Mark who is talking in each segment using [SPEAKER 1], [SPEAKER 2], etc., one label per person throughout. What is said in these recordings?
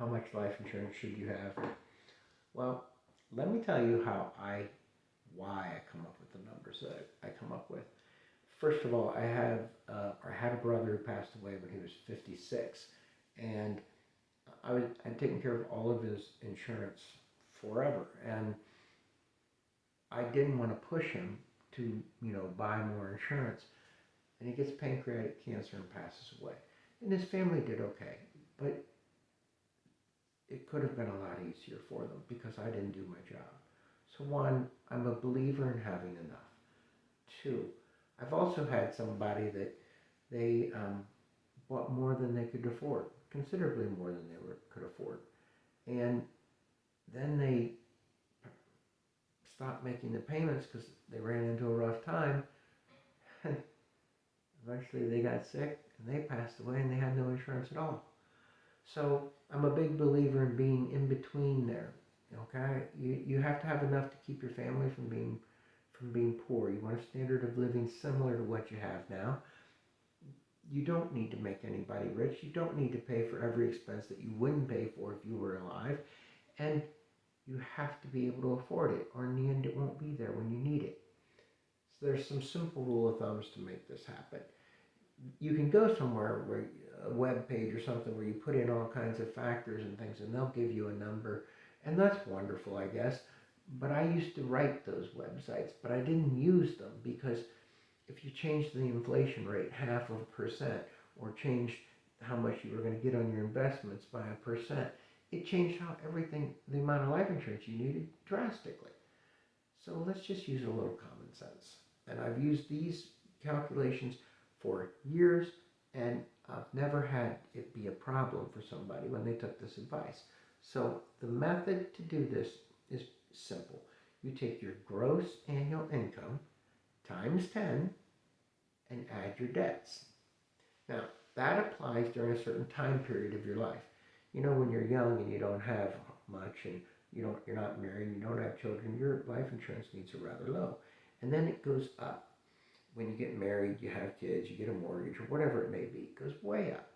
[SPEAKER 1] how much life insurance should you have? Well, let me tell you why I come up with the numbers that I come up with. First of all, I had a brother who passed away when he was 56, and I'd taken care of all of his insurance forever, and I didn't want to push him to, buy more insurance. And he gets pancreatic cancer and passes away. And his family did okay, but it could have been a lot easier for them because I didn't do my job. So one, I'm a believer in having enough. Two, I've also had somebody that they bought more than they could afford, considerably more than could afford. And then they stopped making the payments because they ran into a rough time. And eventually they got sick and they passed away and they had no insurance at all. So I'm a big believer in being in between there. Okay, you have to have enough to keep your family from being poor. You want a standard of living similar to what you have now. You don't need to make anybody rich. You don't need to pay for every expense that you wouldn't pay for if you were alive. And you have to be able to afford it, or in the end it won't be there when you need it. So there's some simple rule of thumbs to make this happen. You can go somewhere where a web page or something where you put in all kinds of factors and things and they'll give you a number, and that's wonderful, I guess. But I used to write those websites, but I didn't use them because if you changed the inflation rate 0.5%, or changed how much you were going to get on your investments by 1%, it changed the amount of life insurance you needed drastically. So let's just use a little common sense. And I've used these calculations for years, and I've never had it be a problem for somebody when they took this advice. So the method to do this is simple. You take your gross annual income times 10 and add your debts. Now, that applies during a certain time period of your life. When you're young and you don't have much and you're not married and you don't have children, your life insurance needs are rather low. And then it goes up. When you get married, you have kids, you get a mortgage, or whatever it may be, it goes way up.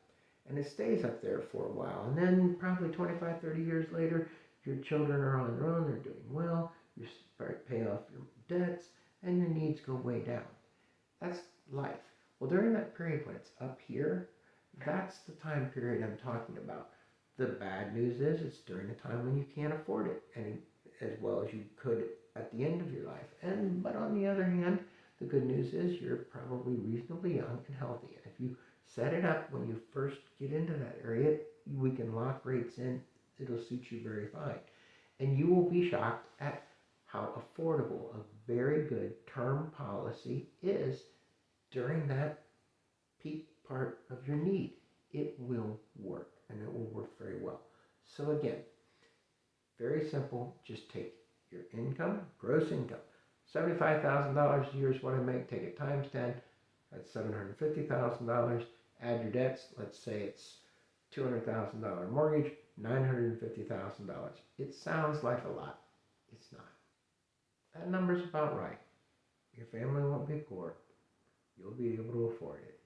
[SPEAKER 1] And it stays up there for a while. And then probably 25, 30 years later, your children are on their own, they're doing well, you start paying off your debts, and your needs go way down. That's life. Well, during that period when it's up here, that's the time period I'm talking about. The bad news is it's during a time when you can't afford it as well as you could at the end of your life. But on the other hand, the good news is you're probably reasonably young and healthy. And if you set it up when you first get into that area, we can lock rates in. It'll suit you very fine. And you will be shocked at how affordable a very good term policy is during that peak part of your need. It will work, and it will work very well. So again, very simple. Just take your income, gross income. $75,000 a year is what I make. Take it times 10. That's $750,000. Add your debts. Let's say it's $200,000 mortgage, $950,000. It sounds like a lot. It's not. That number's about right. Your family won't be poor. You'll be able to afford it.